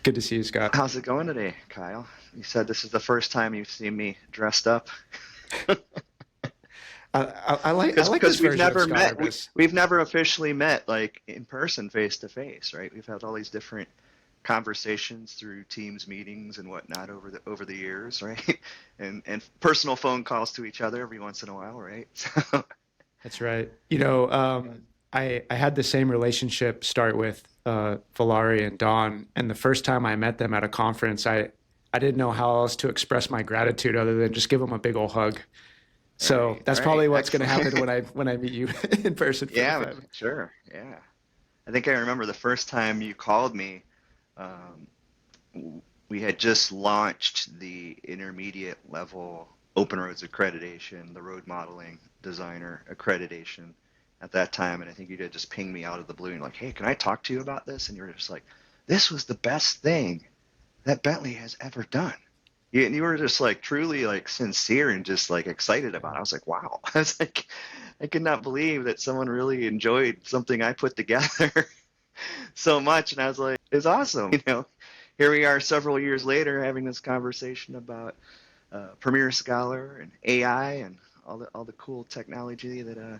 Good to see you, Scott. How's it going today, Kyle? You said this is the first time you've seen me dressed up. I like Because this we've version of never Scott met. Urbas. We've never officially met like in person, face to face, right? We've had all these different conversations through Teams meetings and whatnot over the years, right? And personal phone calls to each other every once in a while, right? So, That's right. I had the same relationship start with Valari and Don, and the first time I met them at a conference, I didn't know how else to express my gratitude other than just give them a big old hug. So right, that's right, probably what's going to excellent. happen when I meet you in person for the Yeah, time. sure, yeah. I think I remember the first time you called me. Um, we had just launched the intermediate level open roads accreditation, the road modeling designer accreditation at that time. And I think you did just ping me out of the blue and like, hey, can I talk to you about this? And you were just like, this was the best thing that Bentley has ever done. And you were just like truly like sincere and just like excited about it. I was like, wow. I was like, I could not believe that someone really enjoyed something I put together so much. And I was like, it's awesome. Here we are several years later having this conversation about Premier Scholar and AI and all the cool technology that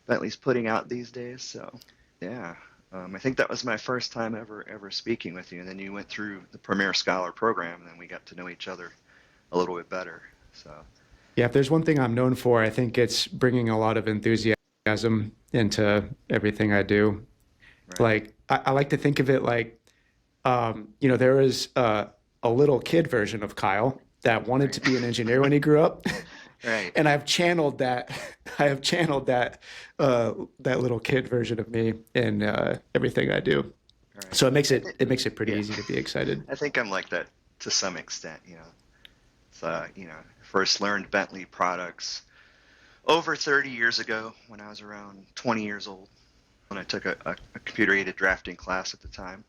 Bentley's putting out these days. So yeah, I think that was my first time ever speaking with you. And then you went through the Premier Scholar program, and then we got to know each other a little bit better. So Yeah, if there's one thing I'm known for, I think it's bringing a lot of enthusiasm into everything I do. right, Like I like to think of it like there was a little kid version of Kyle that wanted right, to be an engineer when he grew up, right, and I've channeled that. I have channeled that little kid version of me in everything I do. right. So it makes I it think, it makes it pretty yeah, easy to be excited. I think I'm like that to some extent. So first learned Bentley products over 30 years ago when I was around 20 years old. When I took a computer-aided drafting class at the time,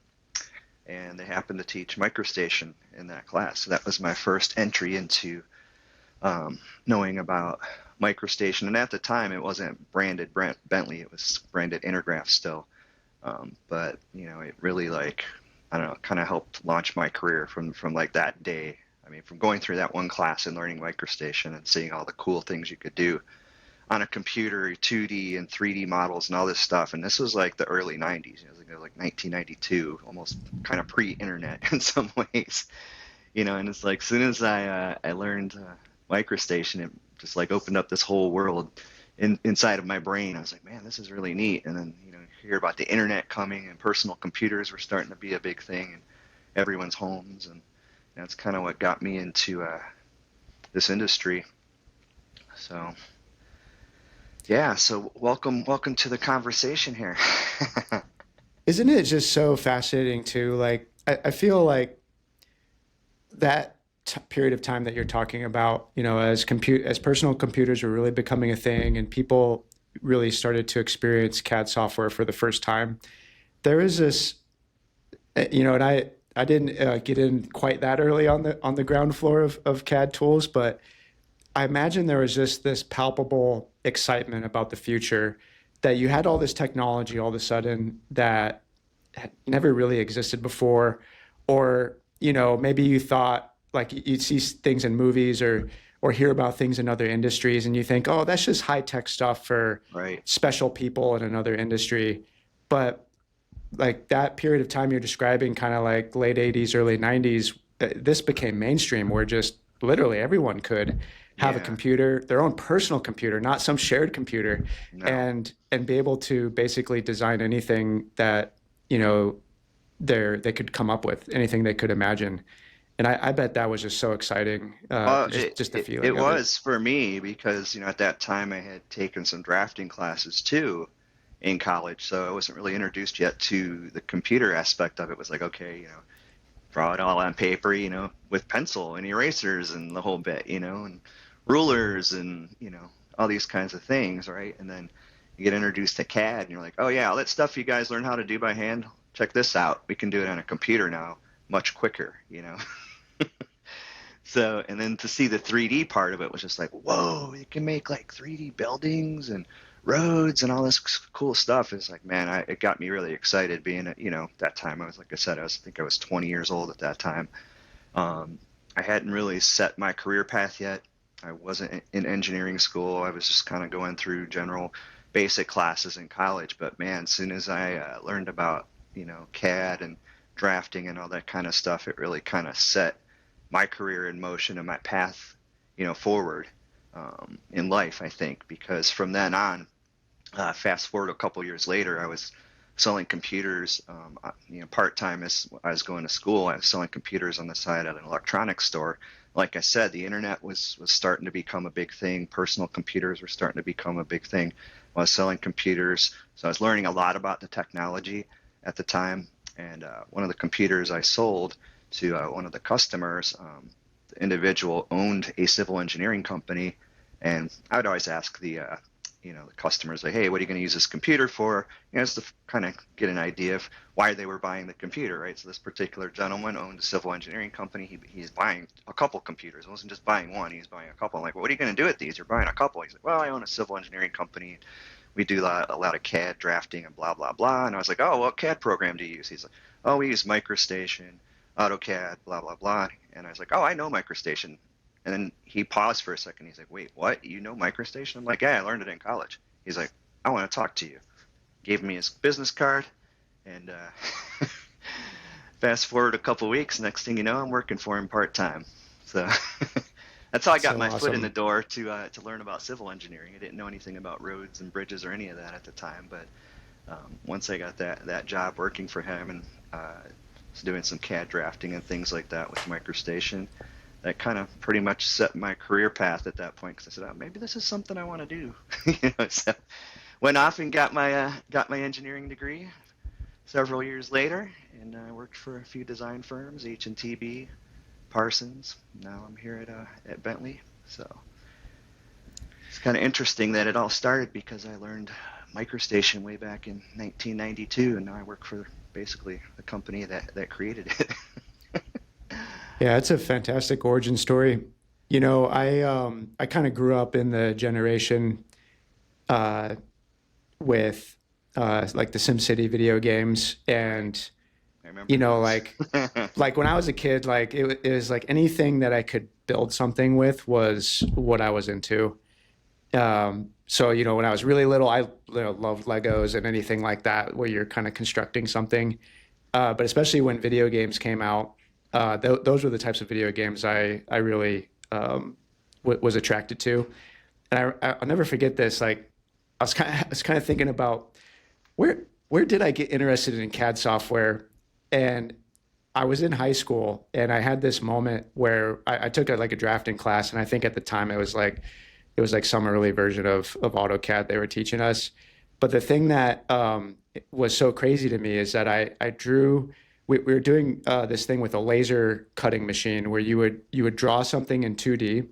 and they happened to teach MicroStation in that class. So that was my first entry into knowing about MicroStation. And at the time, it wasn't branded Bentley; it was branded Intergraph still. But it really like I don't know, kind of helped launch my career from like that day. I mean, from going through that one class and learning MicroStation and seeing all the cool things you could do on a computer, 2D and 3D models and all this stuff. And this was like the early 90s. It was like 1992, almost kind of pre-internet in some ways. And it's like as soon as I learned MicroStation, it just like opened up this whole world inside of my brain. I was like, man, this is really neat. And then hear about the internet coming and personal computers were starting to be a big thing in everyone's homes, and that's kind of what got me into this industry. So yeah, so welcome to the conversation here. Isn't it just so fascinating too? Like I feel like that period of time that you're talking about, as personal computers were really becoming a thing and people really started to experience CAD software for the first time, there is this, and I didn't get in quite that early on the ground floor of CAD tools, but I imagine there was just this palpable excitement about the future that you had all this technology all of a sudden that had never really existed before, or maybe you thought like you'd see things in movies or hear about things in other industries and you think, oh, that's just high tech stuff for Right. special people in another industry. But like that period of time you're describing, kind of like late 80s, early 90s, this became mainstream where just literally everyone could have a Yeah. computer, their own personal computer, not some shared computer, No. and be able to basically design anything that, you know, they could come up with, anything they could imagine. And I bet that was just so exciting, It, just the it feeling of it. was for me because at that time I had taken some drafting classes too in college, so I wasn't really introduced yet to the computer aspect of it. It was like, okay, draw it all on paper, with pencil and erasers and the whole bit, and rulers and all these kinds of things, right? And then you get introduced to CAD and you're like, oh yeah, all that stuff you guys learn how to do by hand, check this out. We can do it on a computer now much quicker. So, and then to see the 3D part of it was just like, whoa, you can make like 3D buildings and roads and all this cool stuff. It's like, man, it got me really excited being, that time I was, like I said, I think I was 20 years old at that time. Um, I hadn't really set my career path yet. I wasn't in engineering school. I was just kind of going through general basic classes in college. But man, as soon as I learned about, CAD and drafting and all that kind of stuff, it really kind of set my career in motion and my path, forward in life, I think, because from then on, fast forward a couple years later, I was selling computers, part time as I was going to school. I was selling computers on the side at an electronics store. Like I said, the internet was starting to become a big thing. Personal computers were starting to become a big thing. I was selling computers, so I was learning a lot about the technology at the time. And one of the computers I sold to one of the customers, the individual owned a civil engineering company, and I would always ask the customers, like, hey, what are you going to use this computer for? Just to kind of get an idea of why they were buying the computer, right? So this particular gentleman owned a civil engineering company. He's buying a couple computers. He wasn't just buying one. He's buying a couple. I'm like, well, what are you going to do with these? You're buying a couple. He's like, well, I own a civil engineering company. We do a lot of CAD drafting and blah, blah, blah. And I was like, oh, what CAD program do you use? He's like, oh, we use MicroStation, AutoCAD, blah, blah, blah. And I was like, oh, I know MicroStation. And then he paused for a second. He's like, wait, what? You know MicroStation? I'm like, yeah, I learned it in college. He's like, I want to talk to you. Gave me his business card. And fast forward a couple weeks, next thing you know, I'm working for him part-time. So that's how I got So my foot in awesome. the door to learn about civil engineering. I didn't know anything about roads and bridges or any of that at the time. But once I got that job working for him and was doing some CAD drafting and things like that with MicroStation, that kind of pretty much set my career path at that point, because I said, oh, maybe this is something I want to do. So went off and got my engineering degree several years later, and I worked for a few design firms, H&TB, Parsons. Now I'm here at Bentley. So it's kind of interesting that it all started because I learned MicroStation way back in 1992, and now I work for basically the company that created it. Yeah, it's a fantastic origin story. I kind of grew up in the generation uh, with like the SimCity video games, and I remember those. like when I was a kid, like it was like anything that I could build something with was what I was into. So when I was really little, I loved Legos and anything like that where you're kind of constructing something. But especially when video games came out, those were the types of video games I really was attracted to. And I'll never forget this. Like I was kind of thinking about where did I get interested in CAD software? And I was in high school, and I had this moment where I took like a drafting class, and I think at the time it was like some early version of AutoCAD they were teaching us. But the thing that was so crazy to me is that I drew. We were doing this thing with a laser cutting machine where you would draw something in 2D,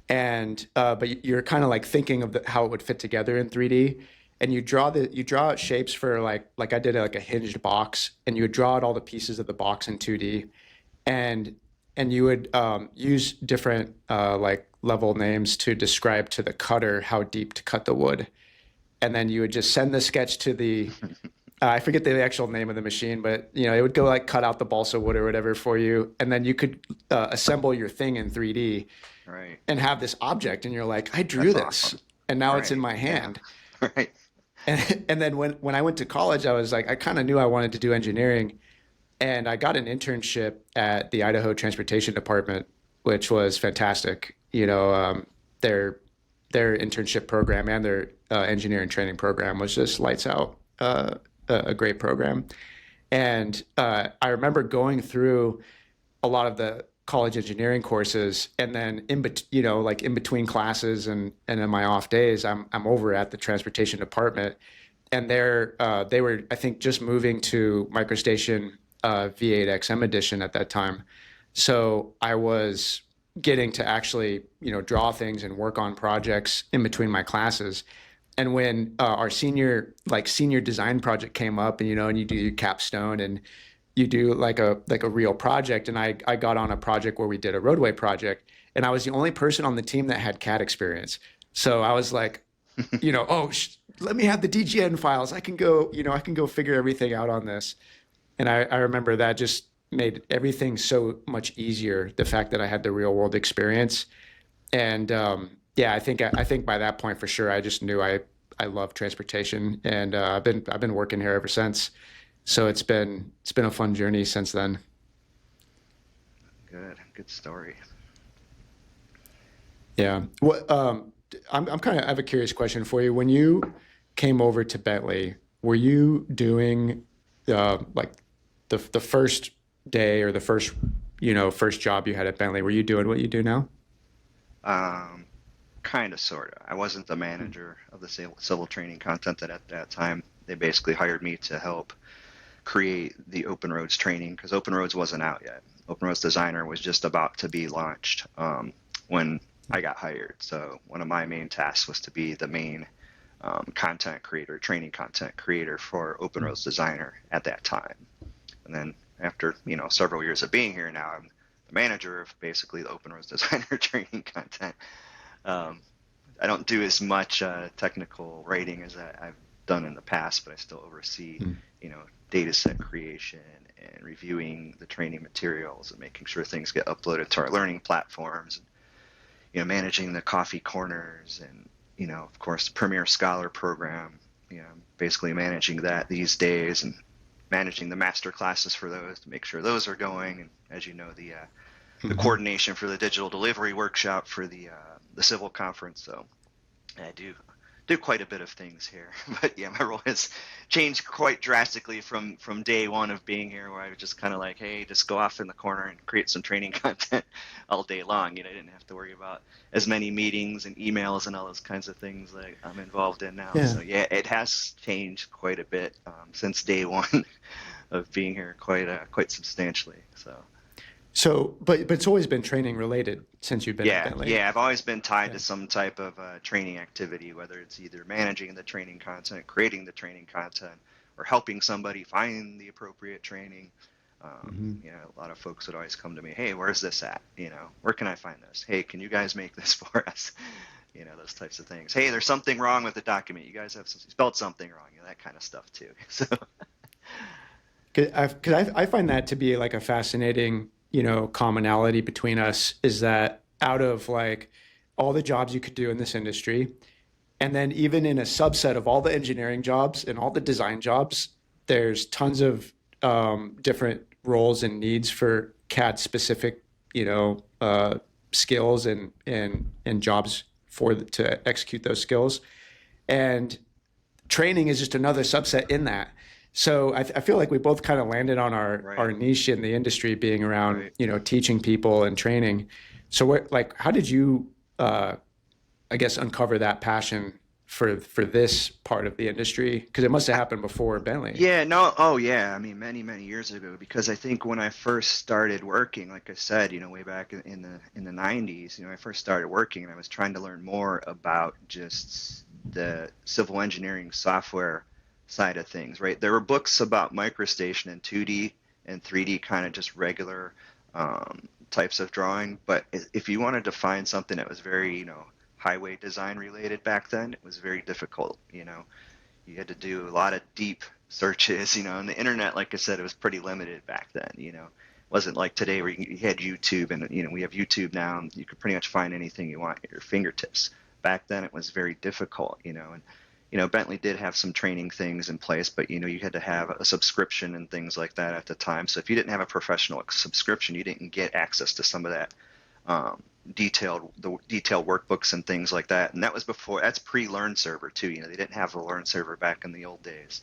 and but you're kind of like thinking of how it would fit together in 3D, and you draw out shapes for like I did like a hinged box, and you would draw out all the pieces of the box in 2D, and you would use different like level names to describe to the cutter how deep to cut the wood, and then you would just send the sketch to the I forget the actual name of the machine, but it would go like cut out the balsa wood or whatever for you, and then you could assemble your thing in 3D Right. and have this object, and you're like, I drew That's this, awesome. and now it's in Right. my Yeah. hand. Right. And then when I went to college, I was like, I kind of knew I wanted to do engineering, and I got an internship at the Idaho Transportation Department, which was fantastic. Their internship program and their engineering training program was just lights out. A great program, and I remember going through a lot of the college engineering courses, and then like in between classes and in my off days, I'm over at the transportation department, and they were, I think, just moving to MicroStation V8 XM edition at that time. So I was getting to actually draw things and work on projects in between my classes. And when our senior design project came up, and you do your capstone and you do like a real project, and I got on a project where we did a roadway project, and I was the only person on the team that had CAD experience. So I was like, let me have the DGN files. I can go, I can go figure everything out on this. And I remember that just made everything so much easier. The fact that I had the real world experience. And yeah, I think by that point for sure, I just knew I love transportation, and I've been working here ever since. So it's been a fun journey since then. Good story. Yeah. What I'm kind of I have a curious question for you. When you came over to Bentley, were you doing like the first day or the first job you had at Bentley? Were you doing what you do now? Um, Kind of, sort of. I wasn't the manager of the civil training content at that time. They basically hired me to help create the Open Roads training because Open Roads wasn't out yet. Open Roads Designer was just about to be launched when I got hired. So one of my main tasks was to be the main content creator, training content creator for Open Roads Designer at that time. And then after several years of being here now, I'm the manager of basically the Open Roads Designer training content. Um, I don't do as much technical writing as I've done in the past, but I still oversee, Mm. you know, data set creation and reviewing the training materials and making sure things get uploaded to our learning platforms. Managing the coffee corners and, of course, the Premier Scholar program. Basically managing that these days and managing the master classes for those to make sure those are going. And as you know, the Mhm. coordination for the digital delivery workshop for the civil conference. So I do quite a bit of things here, but yeah, my role has changed quite drastically from day one of being here, where I was just kind of like, hey, just go off in the corner and create some training content all day long. I didn't have to worry about as many meetings and emails and all those kinds of things that I'm involved in now. Yeah. So yeah, it has changed quite a bit since day one of being here, quite substantially. So. So, but it's always been training related since you've been at Yeah, Bentley. yeah, I've always been tied Yeah. to some type of training activity, whether it's either managing the training content, creating the training content, or helping somebody find the appropriate training. Hmm. A lot of folks would always come to me, hey, where's this at? Where can I find this? Hey, can you guys make this for us? Those types of things. Hey, there's something wrong with the document. You guys have spelled something wrong. That kind of stuff too. So, Because I find that to be like a fascinating, commonality between us is that out of like all the jobs you could do in this industry, and then even in a subset of all the engineering jobs and all the design jobs, there's tons of different roles and needs for CAD specific, skills and jobs to execute those skills. And training is just another subset in that. So I feel like we both kind of landed on our right, niche in the industry being around, right. teaching people and training. So how did you, I guess, uncover that passion for this part of the industry? Because it must have happened before Bentley. Yeah, no, oh yeah. I mean, many, many years ago, because I think when I first started working, like I said, way back in the 90s, I first started working and I was trying to learn more about just the civil engineering software side of things, right? There were books about MicroStation and 2D and 3D kind of just regular types of drawing, but if you wanted to find something that was very, highway design related back then, it was very difficult. You had to do a lot of deep searches, and the internet, like I said, it was pretty limited back then. It wasn't like today where you had YouTube, and we have YouTube now, and you could pretty much find anything you want at your fingertips. Back then, it was very difficult, and Bentley did have some training things in place, but you had to have a subscription and things like that at the time. So if you didn't have a professional subscription, you didn't get access to some of that um, detailed workbooks and things like that. And that's pre-Learn Server too. They didn't have the Learn Server back in the old days.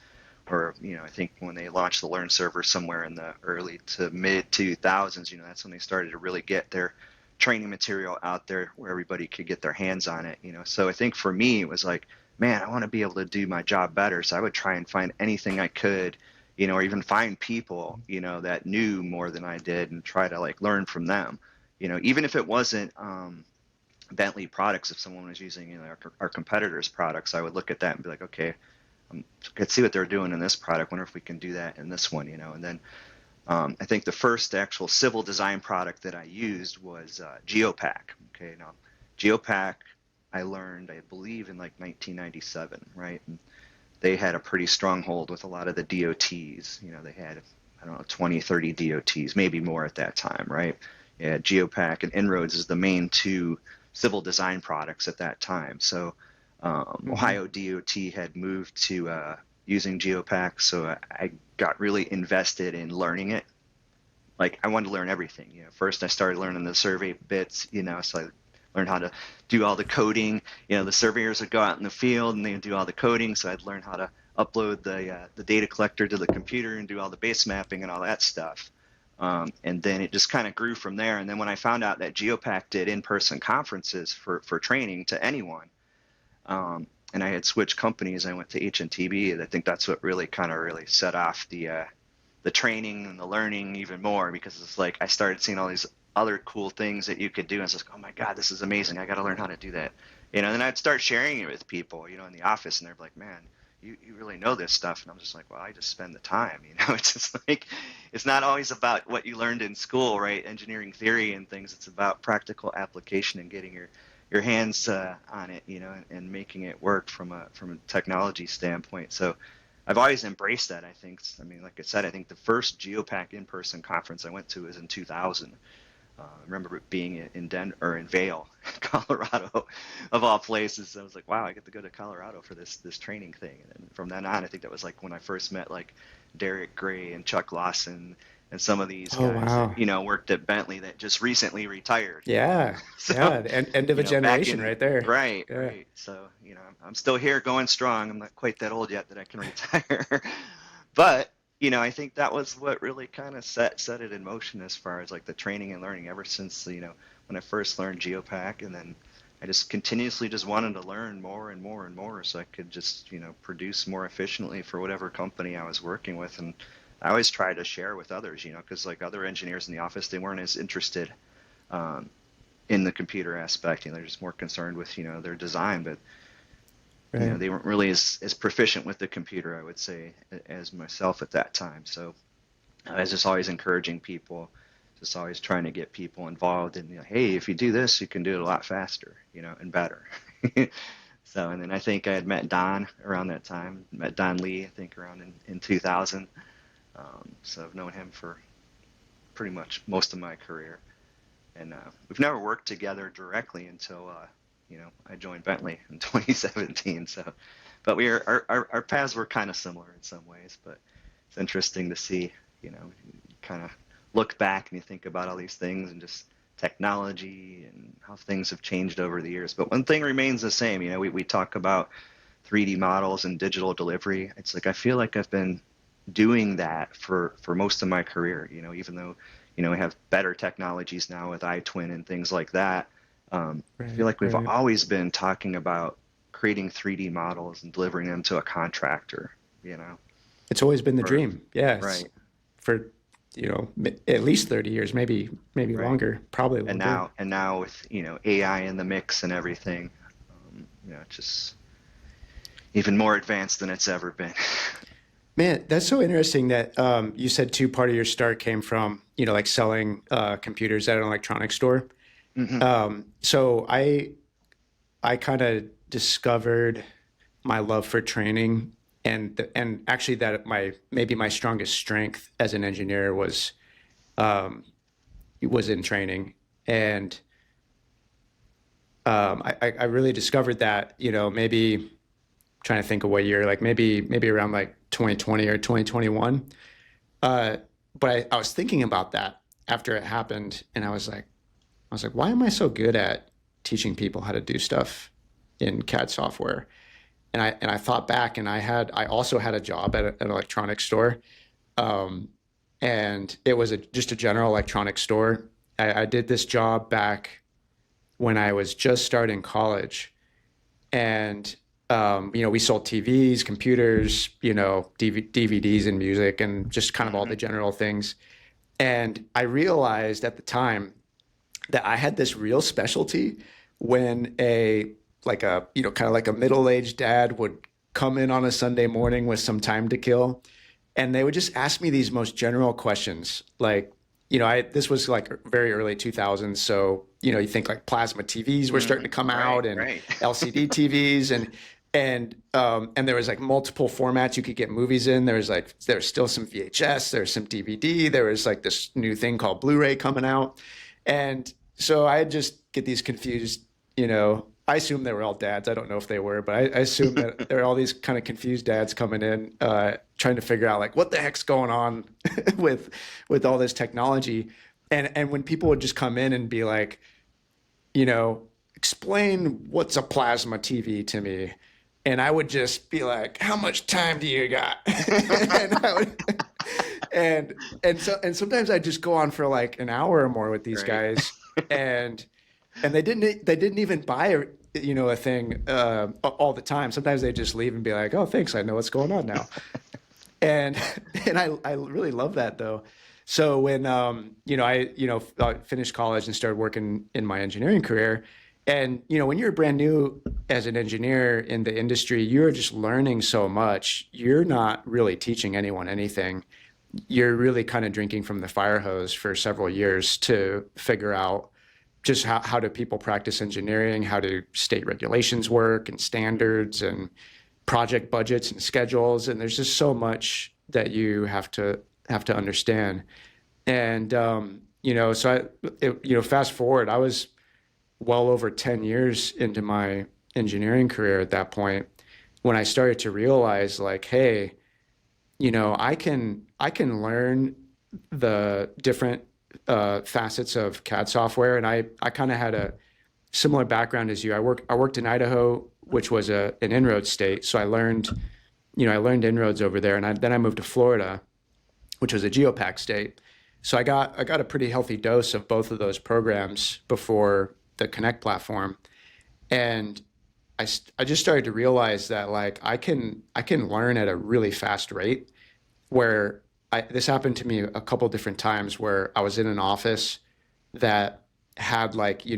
Or I think when they launched the Learn Server somewhere in the early to mid 2000s, that's when they started to really get their training material out there where everybody could get their hands on it. So I think for me it was like, man, I want to be able to do my job better. So I would try and find anything I could, or even find people, that knew more than I did and try to like learn from them. Even if it wasn't Bentley products, if someone was using our competitors' products, I would look at that and be like, okay, let's see what they're doing in this product. Wonder if we can do that in this one, And then I think the first actual civil design product that I used was GEOPAK. Okay, now GEOPAK, I learned, I believe, in like 1997, right? And they had a pretty strong hold with a lot of the DOTs. You know, they had, I don't know, 20, 30 DOTs, maybe more at that time, right? Yeah, GEOPAK and InRoads is the main two civil design products at that time. So Ohio DOT had moved to using GEOPAK, so I got really invested in learning it. Like I wanted to learn everything. You know, first I started learning the survey bits. You know, so I learned how to do all the coding. You know, the surveyors would go out in the field and they would do all the coding. So I'd learn how to upload the data collector to the computer and do all the base mapping and all that stuff. And then it just kind of grew from there. And then when I found out that GEOPAK did in-person conferences for training to anyone, and I had switched companies, I went to HNTB, and I think that's what really kind of really set off the training and the learning even more, because it's like I started seeing all these other cool things that you could do, and it's like, oh my God, this is amazing. I got to learn how to do that. You know, and then I'd start sharing it with people, you know, in the office, and they're like, man, you really know this stuff. And I'm just like, well, I just spend the time, you know. It's just like, it's not always about what you learned in school, right? Engineering theory and things. It's about practical application and getting your hands on it, you know, and making it work from a technology standpoint. So I've always embraced that. I think, I mean, like I said, I think the first GEOPAK in-person conference I went to was in 2000. I remember it being in Denver or in Vail, Colorado, of all places. I was like, wow, I get to go to Colorado for this training thing. And from then on, I think that was like when I first met like Derek Gray and Chuck Lawson and some of these Oh, guys wow. that, you know, worked at Bentley that just recently retired. Yeah. So, Yeah. The end of a you know, back generation in, right there. right, Yeah. right. So, you know, I'm still here going strong. I'm not quite that old yet that I can retire. But, you know, I think that was what really kind of set it in motion as far as like the training and learning ever since, you know, when I first learned GEOPAK, and then I just continuously just wanted to learn more and more and more so I could just, you know, produce more efficiently for whatever company I was working with. And I always try to share with others, you know, because like other engineers in the office, they weren't as interested in the computer aspect. You know, they're just more concerned with, you know, their design, but you know, Right. they weren't really as proficient with the computer, I would say, as myself at that time. So I was just always encouraging people, just always trying to get people involved in, you know, hey, if you do this, you can do it a lot faster, you know, and better. So, and then I think I had met Don around that time, met Don Lee, I think around in 2000. So I've known him for pretty much most of my career. And we've never worked together directly until you know, I joined Bentley in 2017. So, but our paths were kind of similar in some ways. But it's interesting to see, you know, kind of look back and you think about all these things and just technology and how things have changed over the years. But one thing remains the same. You know, we talk about 3D models and digital delivery. It's like I feel like I've been doing that for most of my career. You know, even though, you know, we have better technologies now with iTwin and things like that. I feel Right. like we've Right. always been talking about creating 3D models and delivering them to a contractor, you know, It's always been the or dream. Yes. right, For, at least 30 years, maybe right. longer, probably longer. And now with, you know, AI in the mix and everything, you know, it's just even more advanced than it's ever been. Man, that's so interesting that you said part of your start came from, like selling computers at an electronics store. Hmm. So I kind of discovered my love for training, and actually that maybe my strongest strength as an engineer um, was in training. And I really discovered that, maybe trying to think of what year, like maybe around like 2020 or 2021. Uh, but I was thinking about that after it happened, and I was like, why am I so good at teaching people how to do stuff in CAD software? And I thought back, and I also had a job at an electronics store, um, and it was just a general electronics store. I did this job back when I was just starting college, and we sold TVs, computers, DVDs and music, and just kind of all Hmm. the general things. And I realized at the time that I had this real specialty when kind of like a middle-aged dad would come in on a Sunday morning with some time to kill, and they would just ask me these most general questions, like, this was like very early 2000s. So, you think like plasma TVs were starting to come out, and right. LCD TVs, and there was like multiple formats you could get movies in. There's still some VHS, there's some DVD, there was like this new thing called Blu-ray coming out. And so I just get these confused, I assume they were all dads. I don't know if they were, but I assume that there are all these kind of confused dads coming in, trying to figure out like what the heck's going on with all this technology. And when people would just come in and be like, explain what's a plasma TV to me. And I would just be like, how much time do you got? and sometimes I'd just go on for like an hour or more with these guys, and they didn't even buy a thing all the time. Sometimes they just leave and be like, oh, thanks, I know what's going on now. and I really love that though. So when I finished college and started working in my engineering career, and when you're brand new as an engineer in the industry, you're just learning so much. You're not really teaching anyone anything. You're really kind of drinking from the fire hose for several years to figure out just how do people practice engineering, how do state regulations work and standards and project budgets and schedules. And there's just so much that you have to understand. And, fast forward, I was well over 10 years into my engineering career at that point when I started to realize like, hey, I can learn the different facets of CAD software. And I kind of had a similar background as you. I worked in Idaho, which was an InRoads state. So I learned InRoads over there. And then I moved to Florida, which was a GEOPAK state. So I got a pretty healthy dose of both of those programs before the Connect platform. And I just started to realize that like I can learn at a really fast rate, where this happened to me a couple different times where I was in an office that had like you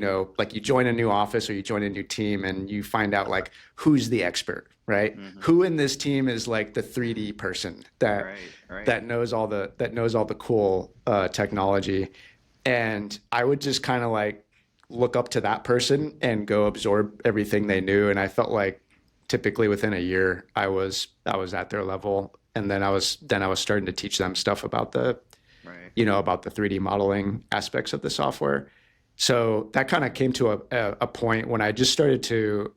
join a new office or you join a new team and you find out like who's the expert, right? Mm-hmm. Who in this team is like the 3D person that knows all the cool technology. And I would just kind of like look up to that person and go absorb everything they knew. And I felt like typically within a year I was at their level. And then I was starting to teach them stuff about the 3D modeling aspects of the software. So that kind of came to a point when I just started to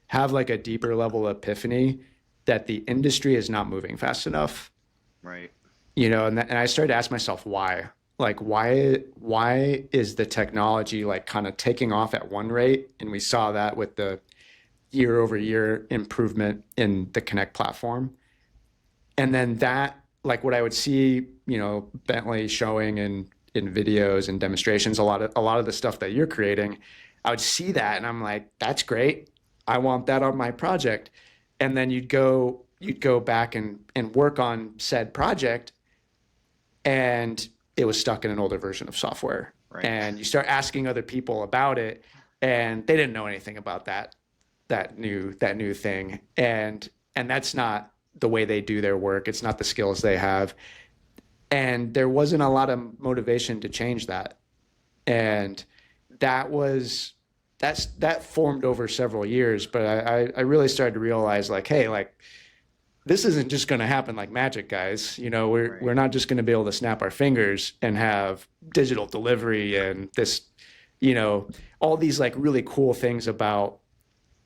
have like a deeper level epiphany that the industry is not moving fast enough. Right. And I started to ask myself why. Like, why is the technology like kind of taking off at one rate? And we saw that with the year over year improvement in the Connect platform. And then that, like what I would see, Bentley showing in videos and demonstrations, a lot of the stuff that you're creating, I would see that and I'm like, that's great. I want that on my project. And then you'd go back and work on said project, and it was stuck in an older version of software. Right. And you start asking other people about it, and they didn't know anything about that new thing. And that's not the way they do their work. It's not the skills they have. And there wasn't a lot of motivation to change that. And that formed over several years. But I really started to realize like, hey, like this isn't just going to happen like magic, guys. We're not just going to be able to snap our fingers and have digital delivery and this, all these like really cool things about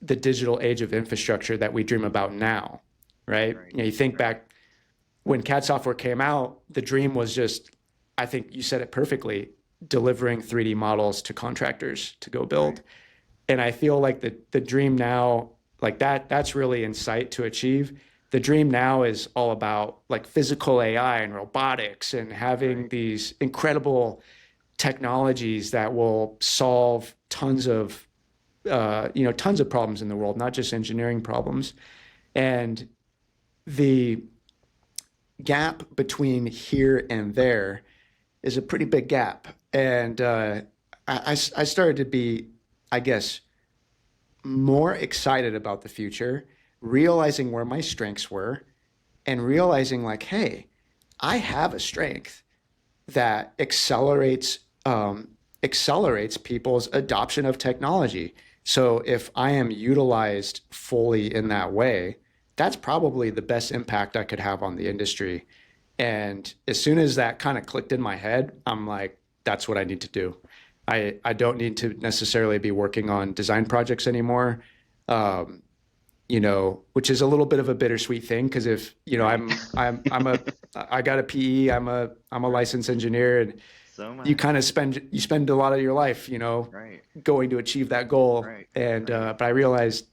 the digital age of infrastructure that we dream about now, right? You think back when CAD software came out, the dream was just, I think you said it perfectly, delivering 3D models to contractors to go build. Right. And I feel like the dream now, like that's really in sight to achieve. The dream now is all about like physical AI and robotics and having these incredible technologies that will solve tons of problems in the world, not just engineering problems. And the gap between here and there is a pretty big gap. And I started to be, I guess, more excited about the future, realizing where my strengths were and realizing like, hey, I have a strength that accelerates people's adoption of technology. So if I am utilized fully in that way, that's probably the best impact I could have on the industry. And as soon as that kind of clicked in my head, I'm like, that's what I need to do. I don't need to necessarily be working on design projects anymore. Um, which is a little bit of a bittersweet thing because if Right. I got a PE, I'm a Right. licensed engineer, and So am you I. kind of spend a lot of your life, Right. going to achieve that goal. Right. And Right. but I realized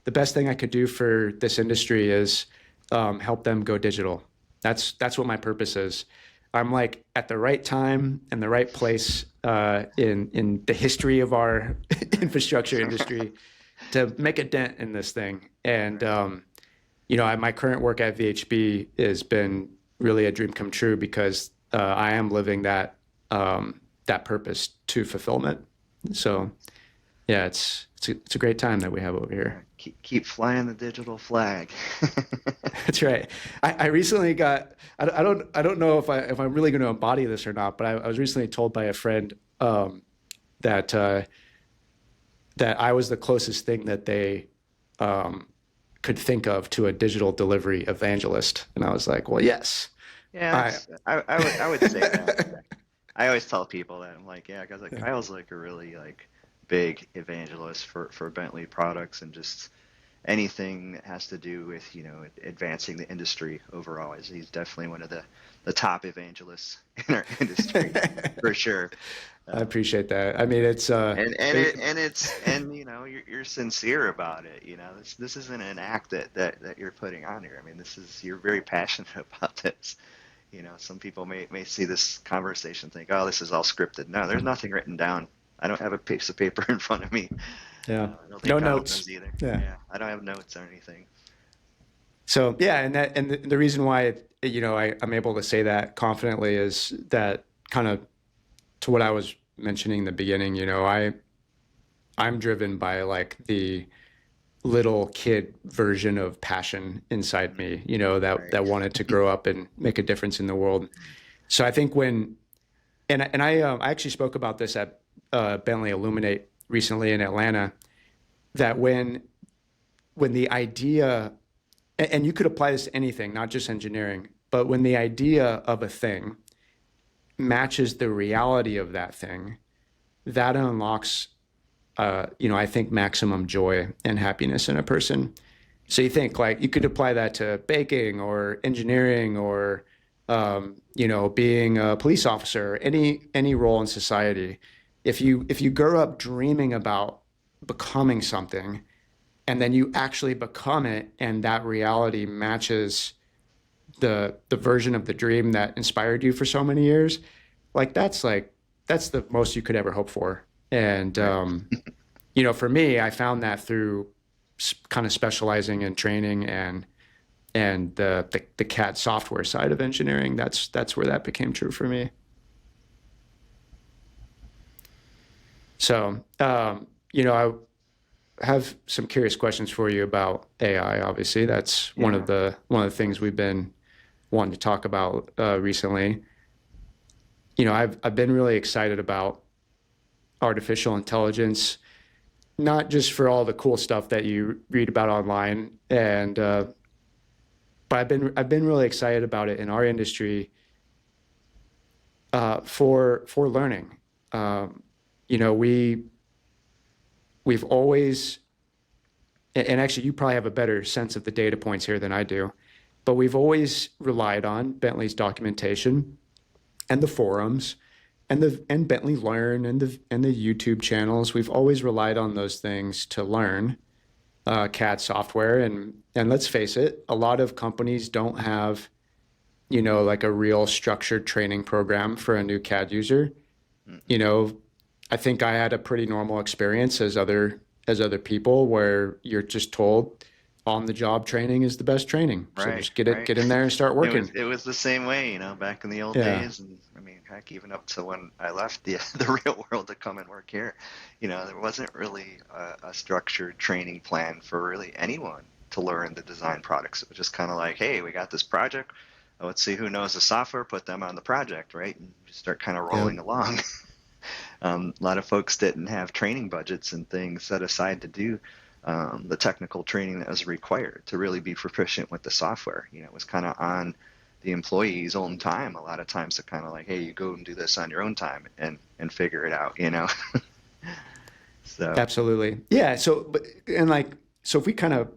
the best thing I could do for this industry is help them go digital. That's what my purpose is. I'm like at the right time and the right place in the history of our infrastructure Right. industry to make a dent in this thing. And Right. my current work at VHB has been really a dream come true because I am living that purpose to fulfillment. So yeah, it's a great time that we have over here. Keep flying the digital flag. That's right. I recently got I don't know if I'm really going to embody this or not, but I was recently told by a friend that that I was the closest thing that they um, could think of to a digital delivery evangelist, and I was like, well, yes, Yeah, I. I would say that. Yeah. I always tell people that I'm like, yeah, because like Kyle's like a really like big evangelist for Bentley products and just anything that has to do with advancing the industry overall. He's definitely one of the top evangelists in our industry for sure. I Um, appreciate that. I mean, it's you're sincere about it. This isn't an act that you're putting on here. I mean, you're very passionate about this. Some people may see this conversation and think, oh, this is all scripted. No, there's nothing written down. I don't have a piece of paper in front of me. yeah, I don't think no Kyle notes. does either. Yeah. Yeah, I don't have notes or anything. So yeah, and the reason why I'm able to say that confidently is that kind of to what I was mentioning in the beginning. I'm driven by like the little kid version of passion inside me, that Right. wanted to grow up and make a difference in the world. So I think I actually spoke about this at Bentley Illuminate recently in Atlanta, that when the idea, and you could apply this to anything, not just engineering, but when the idea of a thing matches the reality of that thing, that unlocks, I think maximum joy and happiness in a person. So you think like you could apply that to baking or engineering or being a police officer, any role in society. If you grow up dreaming about becoming something, and then you actually become it, and that reality matches the version of the dream that inspired you for so many years, that's the most you could ever hope for. And Right. for me, I found that through kind of specializing in training and the CAD software side of engineering. That's where that became true for me. So, I have some curious questions for you about AI. Obviously, that's Yeah. one of the things we've been wanting to talk about recently. I've been really excited about artificial intelligence, not just for all the cool stuff that you read about online, and but I've been really excited about it in our industry for learning. Um, you know, we've always, and actually, you probably have a better sense of the data points here than I do, but we've always relied on Bentley's documentation and the forums and Bentley Learn and the YouTube channels. We've always relied on those things to learn CAD software, and let's face it, a lot of companies don't have like a real structured training program for a new CAD user. You Mm-mm. know, I think I had a pretty normal experience as other people where you're just told on the job training is the best training. So Right. just get it, Right. get in there and start It was working. it was the same way, back in the old Yeah. days, and I mean, heck, even up to when I left the the real world to come and work here, there wasn't really a structured training plan for really anyone to learn the design products. It was just kind of like, hey, we got this project, let's see who knows the software, put them on the project, right? And just start kind of Yep. rolling along. A lot of folks didn't have training budgets and things set aside to do the technical training that was required to really be proficient with the software. It was kind of on the employee's own time. A lot of times to kind of like, hey, you go and do this on your own time and figure it out. So, Absolutely. Yeah. So, so if we kind of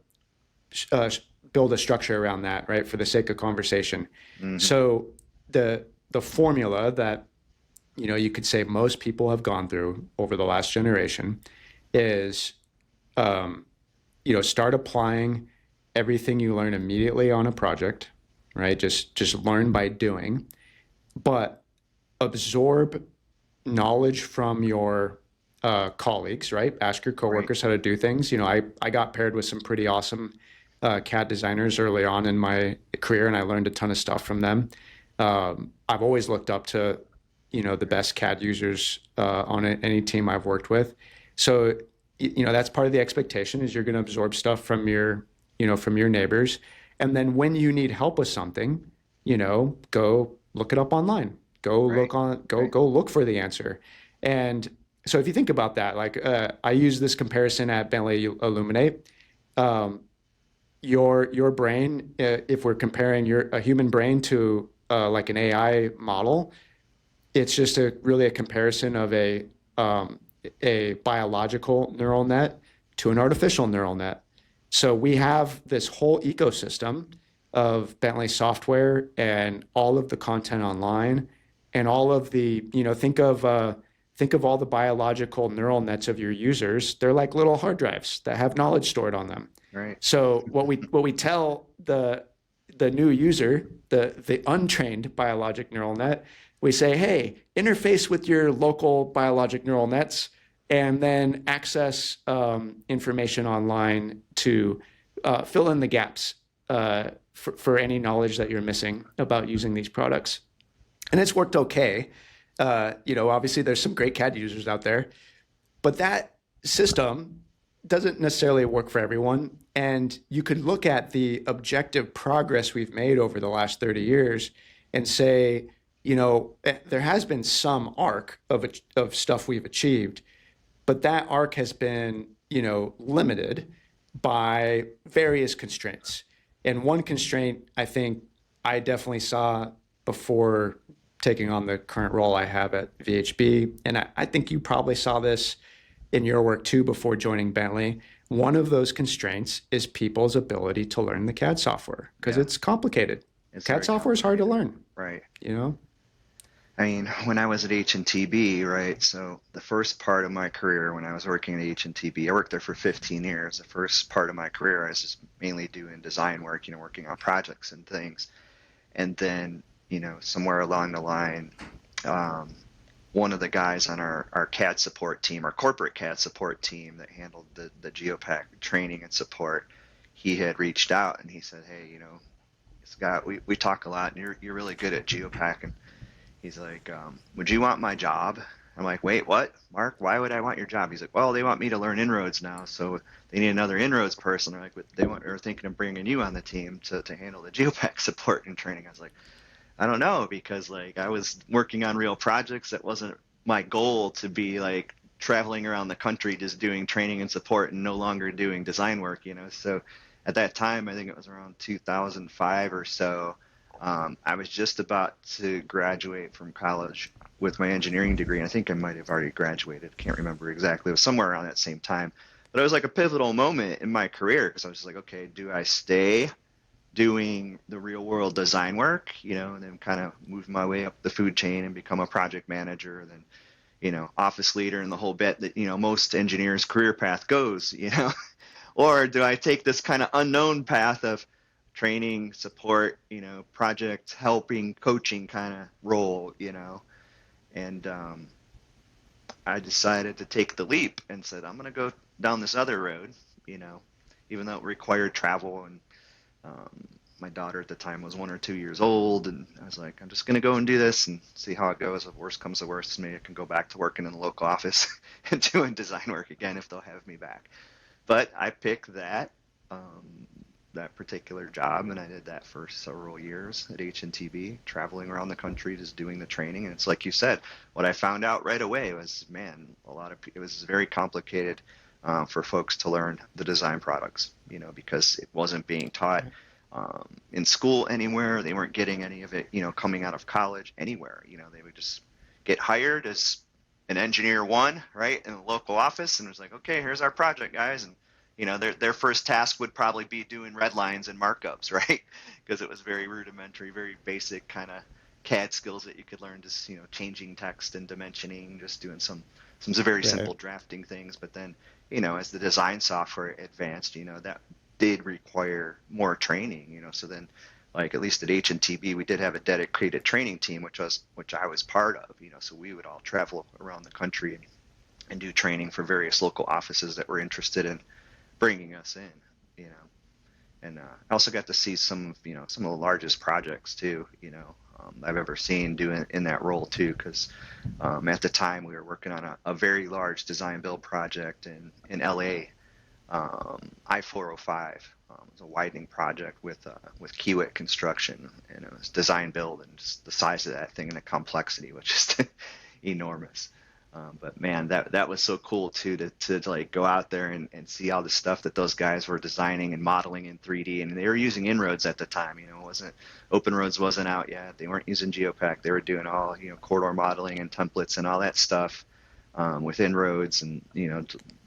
uh, build a structure around that, right, for the sake of conversation. mm-hmm, So the formula that you could say most people have gone through over the last generation is, start applying everything you learn immediately on a project, right? Just learn by doing, but absorb knowledge from your colleagues, right? Ask your right, coworkers how to do things. I got paired with some pretty awesome CAD designers early on in my career, and I learned a ton of stuff from them. I've always looked up to, the best CAD users on any team I've worked with. So, that's part of the expectation is you're going to absorb stuff from your neighbors. And then when you need help with something, go look it up online. right, right, Go look for the answer. And so if you think about that, like I use this comparison at Bentley Illuminate. Um, your brain, if we're comparing a human brain to like an AI model, it's just really a comparison of a biological neural net to an artificial neural net. So we have this whole ecosystem of Bentley software and all of the content online and all of the, think of all the biological neural nets of your users. They're like little hard drives that have knowledge stored on them. right, So what we tell the new user, the untrained biologic neural net, we say, hey, interface with your local biologic neural nets and then access information online to fill in the gaps for any knowledge that you're missing about using these products. And it's worked okay. Obviously there's some great CAD users out there, but that system doesn't necessarily work for everyone. And you could look at the objective progress we've made over the last 30 years and say, there has been some arc of stuff we've achieved, but that arc has been, limited by various constraints. And one constraint I think I definitely saw before taking on the current role I have at VHB, and I think you probably saw this in your work too before joining Bentley. One of those constraints is people's ability to learn the CAD software because yeah, it's complicated. it's CAD very software is hard to complicated, learn, right. you know? I mean, when I was at H&TB, right, so the first part of my career when I was working at H&TB, I worked there for 15 years. The first part of my career, I was just mainly doing design work, working on projects and things. And then, somewhere along the line, one of the guys on our CAD support team, our corporate CAD support team that handled the GEOPAK training and support, he had reached out and he said, hey, Scott, we talk a lot and you're really good at GEOPAK. And he's like, would you want my job? I'm like, wait, what? Mark, why would I want your job? He's like, well, they want me to learn InRoads now, so they need another InRoads person. They're like, they're thinking of bringing you on the team to handle the GEOPAK support and training. I was like, I don't know, because like I was working on real projects. That wasn't my goal to be like traveling around the country just doing training and support and no longer doing design work. So at that time, I think it was around 2005 or so. I was just about to graduate from college with my engineering degree. And I think I might have already graduated. Can't remember exactly. It was somewhere around that same time. But it was like a pivotal moment in my career because I was just like, okay, do I stay doing the real world design work, and then kind of move my way up the food chain and become a project manager, then, office leader and the whole bit that, most engineers' career path goes, or do I take this kind of unknown path of training, support, project helping, coaching kind of role, and I decided to take the leap and said, I'm going to go down this other road, even though it required travel and my daughter at the time was 1 or 2 years old, and I was like, I'm just going to go and do this and see how it goes. If worst comes to worst, maybe I can go back to working in the local office and doing design work again if they'll have me back. But I picked that that particular job, and I did that for several years at HNTB, traveling around the country just doing the training. And it's like you said, what I found out right away was, man, it was very complicated for folks to learn the design products, because it wasn't being taught in school anywhere. They weren't getting any of it, coming out of college anywhere. They would just get hired as an engineer one, right, in the local office, and it was like, okay, here's our project, guys, and their first task would probably be doing red lines and markups, right? Because it was very rudimentary, very basic kind of CAD skills that you could learn, just changing text and dimensioning, just doing some very simple drafting things. But then, as the design software advanced, that did require more training, So then, like at least at HNTB, we did have a dedicated training team, which I was part of, So we would all travel around the country and do training for various local offices that were interested in bringing us in, and I also got to see some of the largest projects too, I've ever seen doing in that role too, because at the time we were working on a very large design build project in LA, I-405. It was a widening project with Kiewit Construction, and it was design build, and just the size of that thing and the complexity was just enormous. But man, that was so cool too, to like go out there and see all the stuff that those guys were designing and modeling in 3D. And they were using InRoads at the time, OpenRoads wasn't out yet. They weren't using GEOPAK. They were doing all, corridor modeling and templates and all that stuff with InRoads, and,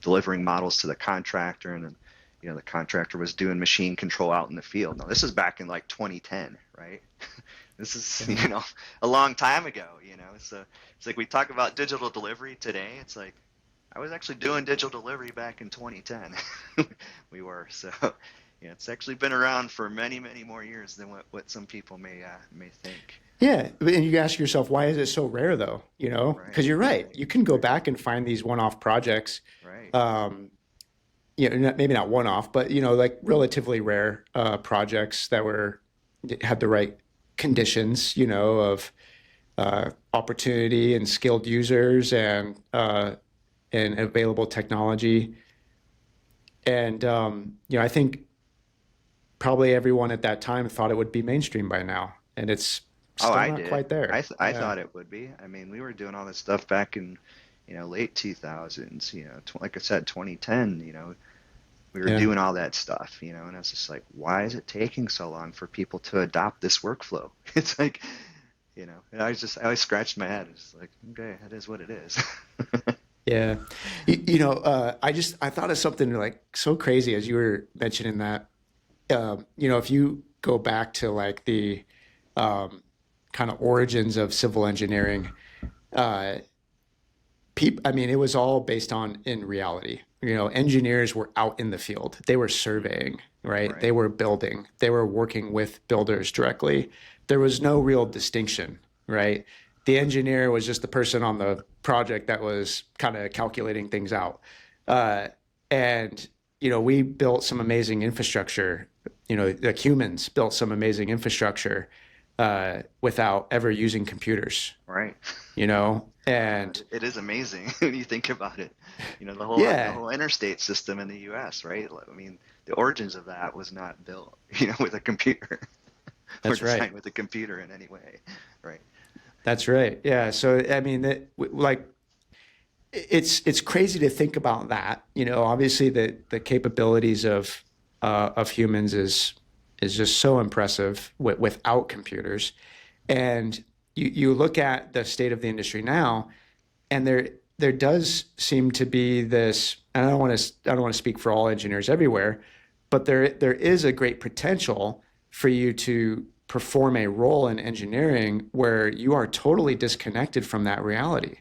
delivering models to the contractor. And then, the contractor was doing machine control out in the field. Now this is back in like 2010, right? This is, a long time ago, So it's like we talk about digital delivery today. It's like I was actually doing digital delivery back in 2010. We were. So, it's actually been around for many, many more years than what some people may think. Yeah, and you ask yourself, why is it so rare though? Because you're right. You can go back and find these one-off projects. Right. Maybe not one-off, but like relatively rare projects that had the right conditions, of opportunity and skilled users and available technology. And I think probably everyone at that time thought it would be mainstream by now, and it's still not quite there. I thought it would be. I mean, we were doing all this stuff back in late 2000s. Like I said, 2010. We were doing all that stuff. And I was just like, why is it taking so long for people to adopt this workflow? It's like, and I always scratched my head. It's like, okay, that is what it is. Yeah. I thought of something like so crazy as you were mentioning that, if you go back to like the kind of origins of civil engineering, it was all based on in reality. Engineers were out in the field. They were surveying, right? They were building. They were working with builders directly. There was no real distinction, right? The engineer was just the person on the project that was kind of calculating things out. And we built some amazing infrastructure. Like humans built some amazing infrastructure without ever using computers. Right. And it is amazing when you think about it. The whole interstate system in the U.S., right? I mean, the origins of that was not built, with a computer. That's or designed right. with a computer in any way, right? That's right. Yeah. So it's crazy to think about that. Obviously the capabilities of humans is just so impressive without computers, and you look at the state of the industry now, and there does seem to be this. And I don't want to speak for all engineers everywhere, but there is a great potential for you to perform a role in engineering where you are totally disconnected from that reality,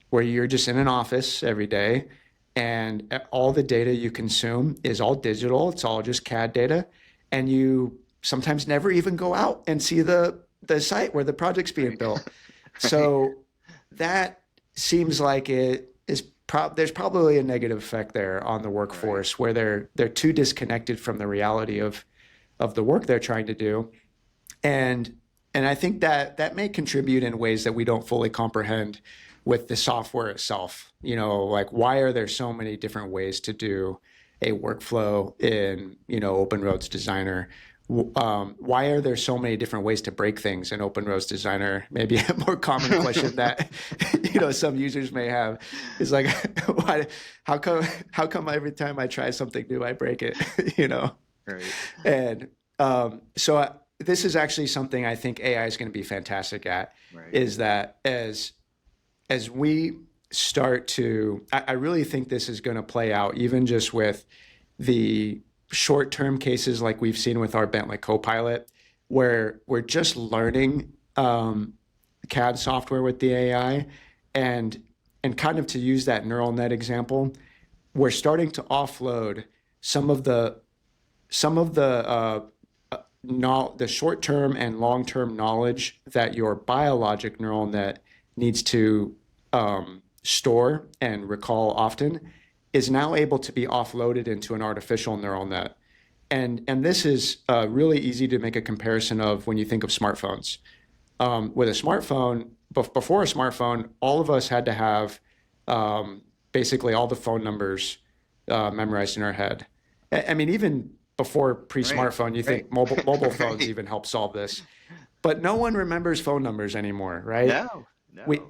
where you're just in an office every day and all the data you consume is all digital. It's all just CAD data. And you sometimes never even go out and see the site where the project's being built. So that seems like it is there's probably a negative effect there on the workforce where they're too disconnected from the reality of the work they're trying to do. And I think that may contribute in ways that we don't fully comprehend with the software itself. Like why are there so many different ways to do a workflow in, OpenRoads Designer, why are there so many different ways to break things in OpenRoads Designer? Maybe a more common question that some users may have is like, why? How come every time I try something new, I break it? Right. And this is actually something I think AI is going to be fantastic at. Right. Is that as we start to, I really think this is going to play out even just with the short-term cases like we've seen with our Bentley Copilot, where we're just learning CAD software with the AI, and kind of to use that neural net example, we're starting to offload some of the short-term and long-term knowledge that your biologic neural net needs to store and recall often, is now able to be offloaded into an artificial neural net. And this is really easy to make a comparison of when you think of smartphones. With a smartphone, before a smartphone, all of us had to have basically all the phone numbers memorized in our head. I mean, even before pre-smartphone, you think mobile phones even help solve this. But no one remembers phone numbers anymore, right? No.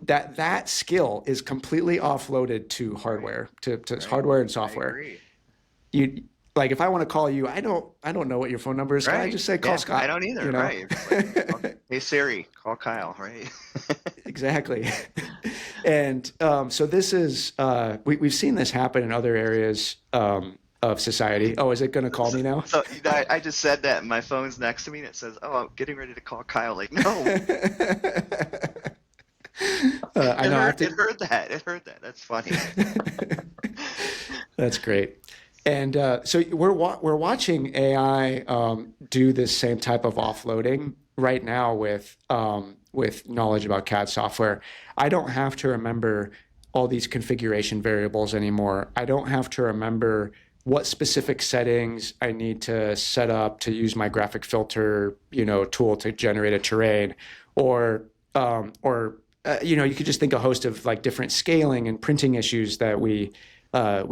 That skill is completely offloaded to hardware, to hardware and software. I agree. You like, if I want to call you, I don't know what your phone number is. Can I just say call Scott? I don't either. Right. Like, hey Siri, call Kyle. Right. Exactly. And so this is we've seen this happen in other areas of society. Oh, is it going to call me now? So I just said that, and my phone's next to me, and it says, "Oh, I'm getting ready to call Kyle." Like, no. I know. It heard that. It heard that. That's funny. That's great. And so we're watching AI do this same type of offloading right now with knowledge about CAD software. I don't have to remember all these configuration variables anymore. I don't have to remember what specific settings I need to set up to use my graphic filter, tool to generate a terrain, or you could just think a host of like different scaling and printing issues that we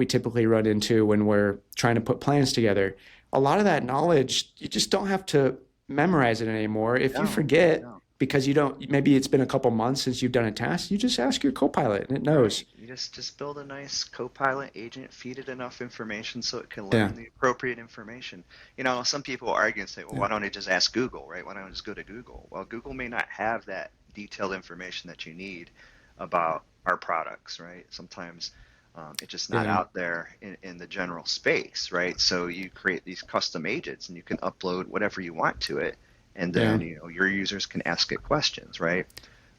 typically run into when we're trying to put plans together. A lot of that knowledge, you just don't have to memorize it anymore. If you forget, because maybe it's been a couple months since you've done a task, you just ask your Copilot and it knows. Right. You just build a nice Copilot agent, feed it enough information so it can learn the appropriate information. Some people argue and say, well, why don't I just ask Google, right? Why don't I just go to Google? Well, Google may not have that detailed information that you need about our products, right? Sometimes it's just not out there in the general space, right? So you create these custom agents and you can upload whatever you want to it, and then your users can ask it questions, right?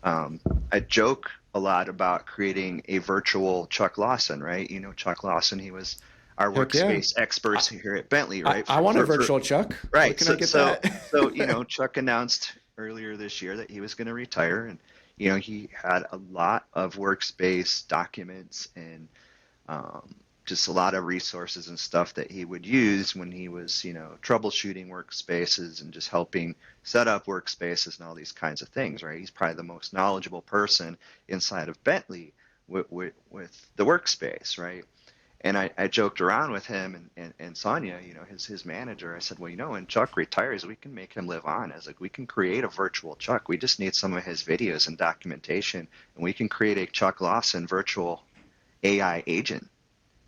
I joke a lot about creating a virtual Chuck Lawson, right? Chuck Lawson, he was our workspace experts here at Bentley, right? I want a virtual Chuck. Right. Can I get that? So Chuck announced earlier this year that he was going to retire, and he had a lot of workspace documents and just a lot of resources and stuff that he would use when he was troubleshooting workspaces and just helping set up workspaces and all these kinds of things, right? He's probably the most knowledgeable person inside of Bentley with the workspace, right? And I joked around with him and Sonia, his manager. I said, well, when Chuck retires, we can make him live on. I was like, we can create a virtual Chuck. We just need some of his videos and documentation, and we can create a Chuck Lawson virtual AI agent.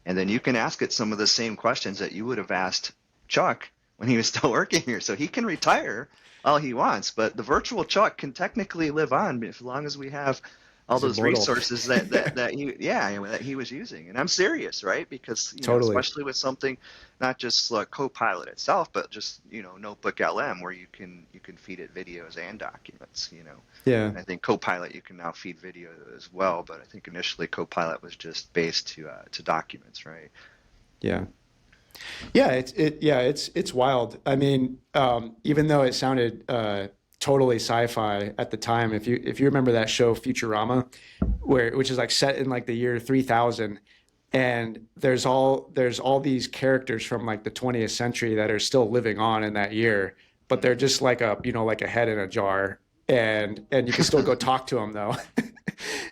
And then you can ask it some of the same questions that you would have asked Chuck when he was still working here. So he can retire all he wants, but the virtual Chuck can technically live on as long as we have all those resources that he was using. And I'm serious, right? Because especially with something not just like Copilot itself, but just Notebook LM, where you can feed it videos and documents. And I think Copilot you can now feed video as well, but I think initially Copilot was just based to documents, right? It's wild. I mean, even though it sounded totally sci-fi at the time, if you remember that show Futurama, which is like set in like the year 3000, and there's all these characters from like the 20th century that are still living on in that year, but they're just like a head in a jar, and you can still go talk to them though.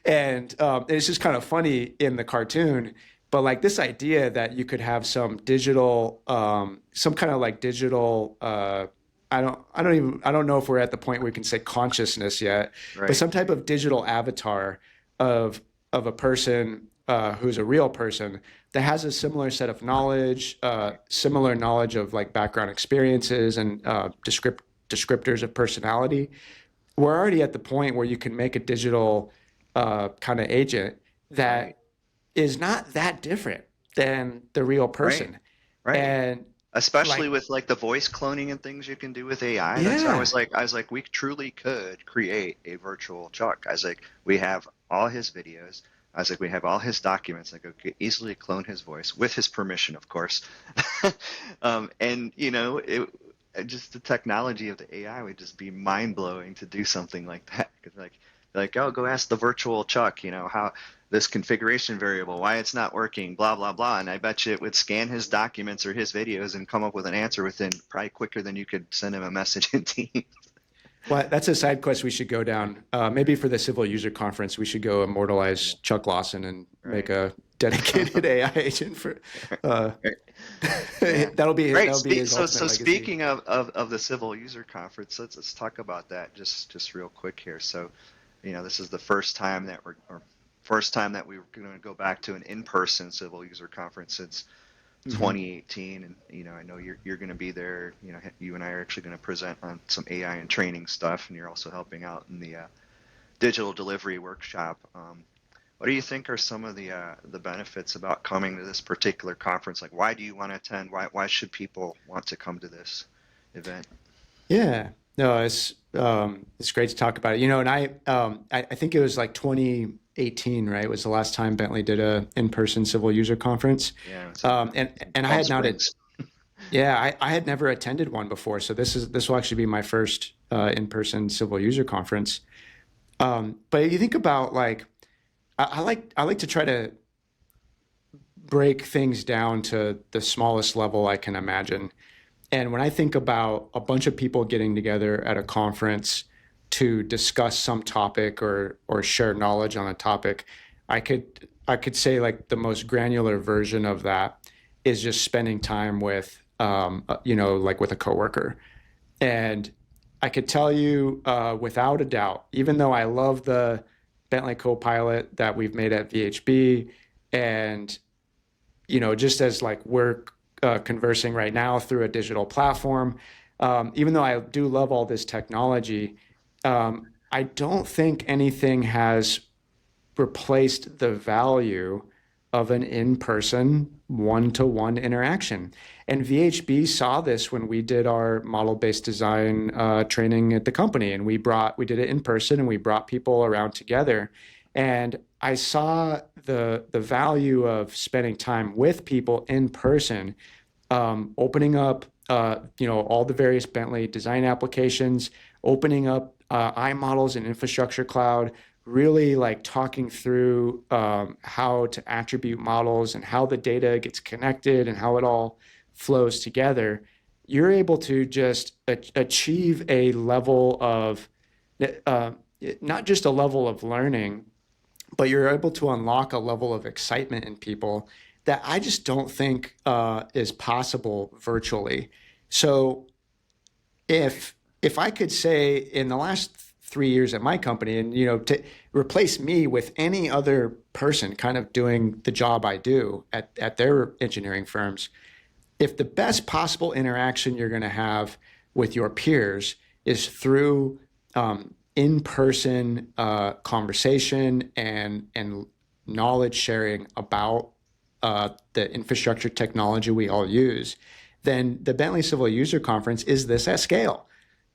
And it's just kind of funny in the cartoon But like this idea that you could have some digital, some kind of like digital, I don't know if we're at the point where we can say consciousness yet, but Right. some type of digital avatar of a person who's a real person that has a similar set of knowledge, similar knowledge of like background experiences and descriptors of personality. We're already at the point where you can make a digital kind of agent Right. that is not that different than the real Right. person. Right. And Especially like, with like the voice cloning and things you can do with AI. That's yeah, I was like, we truly could create a virtual Chuck. I was like, we have all his videos. I was like, we have all his documents. Like, we could easily clone his voice with his permission, of course. And you know, just the technology of the AI would just be mind blowing to do something like that. 'Cause like, oh, go ask the virtual Chuck, you know, how this configuration variable, why it's not working, blah, blah, blah. And I bet you it would scan his documents or his videos and come up with an answer within probably quicker than you could send him a message in Teams. well, that's a side quest we should go down. Maybe for the Civil User Conference, we should go immortalize Chuck Lawson and make Right. a dedicated AI agent for. Uh, Yeah. Great. that'll be his ultimate So legacy. speaking of the Civil User Conference, let's talk about that just real quick here. So, you know, this is the first time that first time that we were going to go back to an in-person Civil User Conference since Hmm. 2018, and you know, I know you're going to be there. You know, you and I are actually going to present on some AI and training stuff, and you're also helping out in the digital delivery workshop. What do you think are some of the benefits about coming to this particular conference? Like, why do you want to attend? Why should people want to come to this event? Yeah, no, it's great to talk about it. You know, and I think it was like 2018, right? Was the last time Bentley did a in-person civil user conference. Yeah, it's And I Palm had not Springs. yeah, I had never attended one before, so this will actually be my first in-person civil user conference. But you think about like I like to try to break things down to the smallest level I can imagine. And when I think about a bunch of people getting together at a conference to discuss some topic or share knowledge on a topic, I could say like the most granular version of that is just spending time with you know, like with a coworker. And I could tell you without a doubt, even though I love the Bentley Copilot that we've made at VHB, and you know, just as like we're conversing right now through a digital platform, even though I do love all this technology, I don't think anything has replaced the value of an in-person one-to-one interaction. And VHB saw this when we did our model-based design training at the company, and we did it in person, and we brought people around together. And I saw the value of spending time with people in person, opening up you know, all the various Bentley design applications, opening up iModels and infrastructure cloud, really like talking through how to attribute models and how the data gets connected and how it all flows together. You're able to just achieve a level of uh, not just a level of learning, but you're able to unlock a level of excitement in people that I just don't think is possible virtually. So if I could say in the last 3 years at my company, and you know, to replace me with any other person kind of doing the job I do at their engineering firms, if the best possible interaction you're going to have with your peers is through in-person conversation and knowledge sharing about the infrastructure technology we all use, then the Bentley Civil User Conference is this at scale,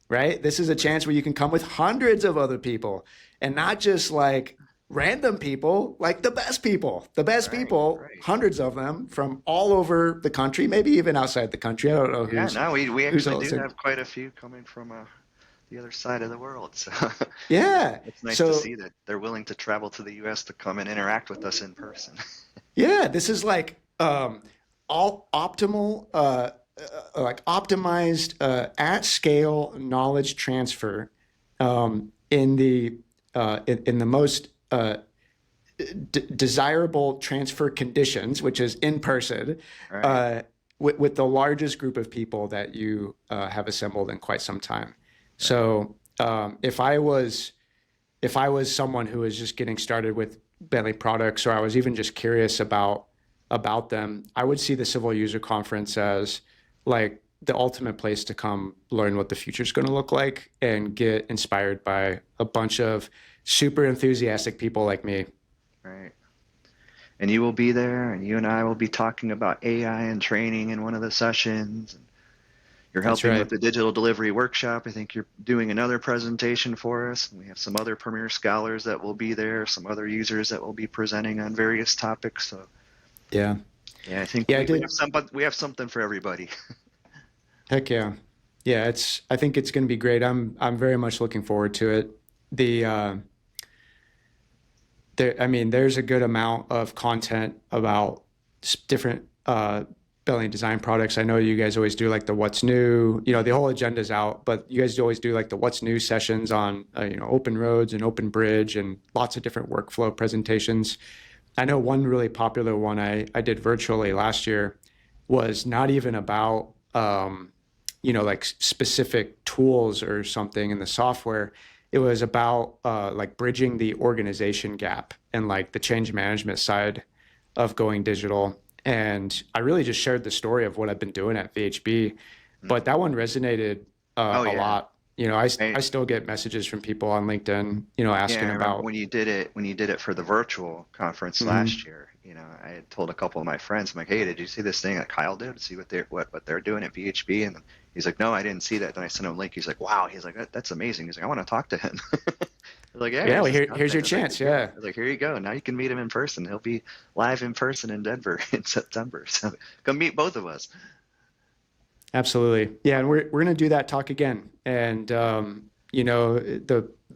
right? This is a chance where you can come with hundreds of other people and not just like random people, like the best Right, people, right. hundreds of them from all over the country, maybe even outside the country. I don't know Yeah, no, we who's actually all do listening. have quite a few coming from the other side of the world. So Yeah. it's nice to So see that they're willing to travel to the U.S. to come and interact with us in person. yeah, this is like all optimal, like optimized at scale knowledge transfer in the most desirable transfer conditions, which is in person, Right. with the largest group of people that you have assembled in quite some time. Right. So if I was someone who was just getting started with Bentley products, or I was even just curious about them, I would see the Civil User Conference as like the ultimate place to come learn what the future is going to look like and get inspired by a bunch of super enthusiastic people like me. Right. And you will be there, and you and I will be talking about AI and training in one of the sessions. And you're That's helping with right. the digital delivery workshop. I think you're doing another presentation for us. And we have some other premier scholars that will be there, some other users that will be presenting on various topics. So Yeah. yeah, I think Yeah, I we have did. we have something for everybody. Heck yeah. Yeah, I think it's going to be great. I'm very much looking forward to it. The I mean, there's a good amount of content about different building design products. I know you guys always do like the what's new, the whole agenda's out, but you guys always do like the what's new sessions on, open roads and open bridge and lots of different workflow presentations. I know one really popular one I did virtually last year was not even about, like specific tools or something in the software. It was about like bridging the organization gap and like the change management side of going digital. And I really just shared the story of what I've been doing at VHB, but that one resonated Oh a yeah. lot. I I, still get messages from people on LinkedIn, Yeah, asking I remember about. when you did it for the virtual conference last Mhm. year. I had told a couple of my friends, I'm like, "Hey, did you see this thing that Kyle did? See what they're doing at VHB?" And he's like, "No, I didn't see that." Then I sent him a link. He's like, "Wow." He's like, That's amazing." He's like, "I want to talk to him." I was like, "Yeah, Yeah, here's well, his here's your contact." chance. Yeah. Yeah. I was like, "Here you go. Now you can meet him in person. He'll be live in person in Denver in September. So come meet both of us." Absolutely. Yeah, and we're gonna do that talk again. And the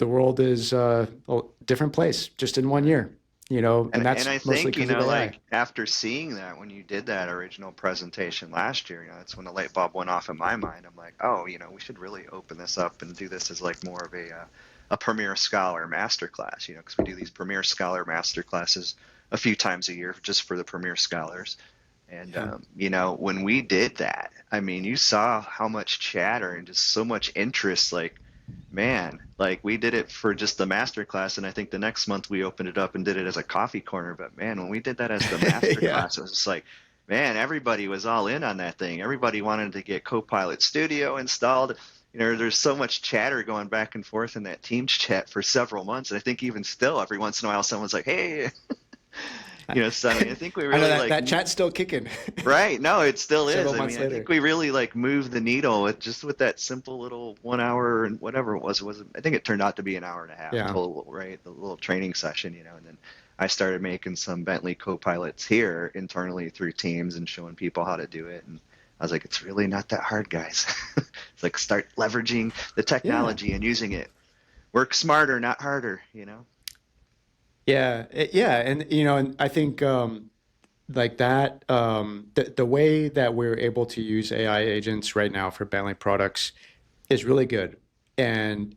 world is a different place just in one Right. year. And And that's I mostly think, because of AI. like after seeing that when you did that original presentation last year, that's when the light bulb went off in my mind. I'm like, oh, we should really open this up and do this as like more of a Premier Scholar masterclass, because we do these Premier Scholar masterclasses a few times a year just for the Premier Scholars. And Yeah. when we did that, I mean, you saw how much chatter and just so much interest, like man, like we did it for just the master class, and I think the next month we opened it up and did it as a coffee corner. But man, when we did that as the master Yeah. class, it was just like, man, everybody was all in on that thing. Everybody wanted to get Copilot Studio installed. There's so much chatter going back and forth in that Teams chat for several months, and I think even still, every once in a while, someone's like, "Hey," So I mean, I think we I know really that like chat's still kicking right. No, it still is. several I months mean, I think later. we really like moved the needle with that simple little 1 hour and whatever it was. I think it turned out to be an hour and a half Yeah. total, right? The little training session, and then I started making some Bentley co-pilots here internally through Teams and showing people how to do it. And I was like, it's really not that hard, guys. It's like start leveraging the Yeah. technology and using it. Work smarter, not harder. Yeah. Yeah. And I think like that, the way that we're able to use AI agents right now for Bentley products is really good. And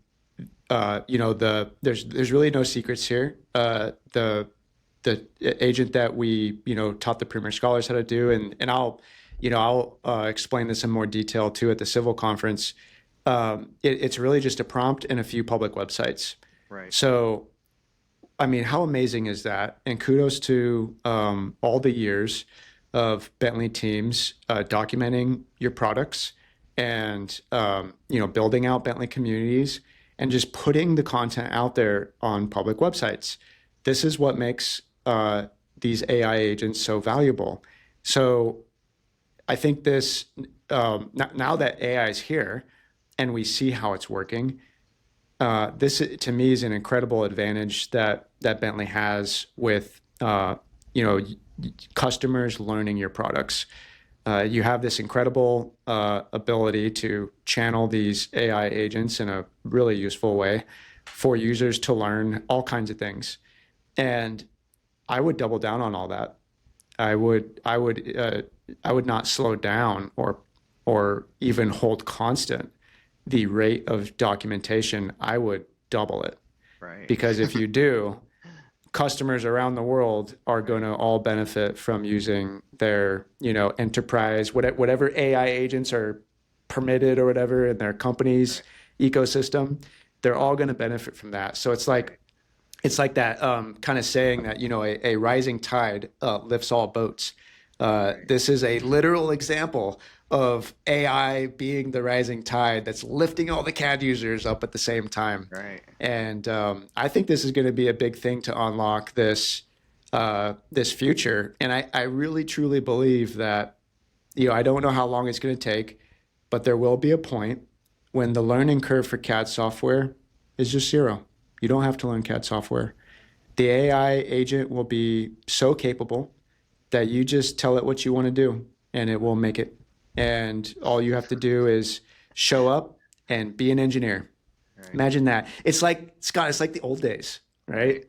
there's really no secrets here. The agent that we taught the Premier Scholars how to do, and I'll explain this in more detail too at the Civil Conference. It's really just a prompt and a few public websites. Right. So I mean, how amazing is that? And kudos to all the years of Bentley teams documenting your products and building out Bentley communities and just putting the content out there on public websites. This is what makes these AI agents so valuable. So I think this now that AI is here and we see how it's working, this to me is an incredible advantage that Bentley has with you know customers learning your products. You have this incredible ability to channel these AI agents in a really useful way for users to learn all kinds of things. And I would double down on all that. I would not slow down or even hold constant the rate of documentation. I would double it Right. because if you do, customers around the world are going to all benefit from using their, enterprise, whatever AI agents are permitted or whatever in their company's ecosystem. They're all going to benefit from that. So it's like that kind of saying that, a rising tide lifts all boats. This is a literal example of AI being the rising tide that's lifting all the CAD users up at the same time. Right. And I think this is going to be a big thing to unlock this future. And I really truly believe that, I don't know how long it's going to take, but there will be a point when the learning curve for CAD software is just zero. You don't have to learn CAD software. The AI agent will be so capable that you just tell it what you want to do and it will make it. And all you have to do is show up and be an engineer. Right. Imagine that. It's like, Scott, it's like the old days, right?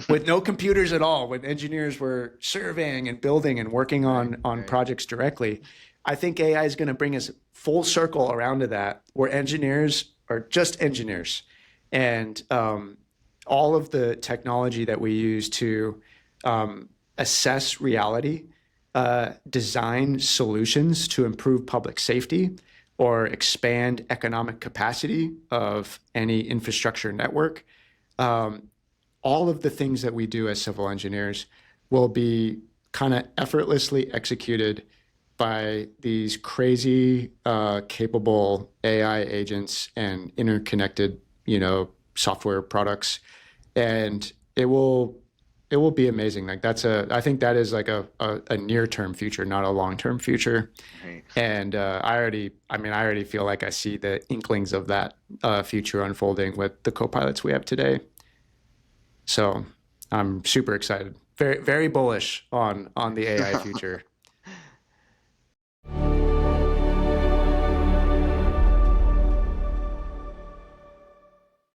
With no computers at all, when engineers were surveying and building and working on projects directly. I think AI is going to bring us full circle around to that, where engineers are just engineers. And all of the technology that we use to assess reality, design solutions to improve public safety or expand economic capacity of any infrastructure network, all of the things that we do as civil engineers will be kind of effortlessly executed by these crazy, capable AI agents and interconnected, software products, and it will be amazing. Like I think that is like a near-term future, not a long-term future. Right. And I already feel like I see the inklings of that future unfolding with the co-pilots we have today. So I'm super excited, very, very bullish on the AI future.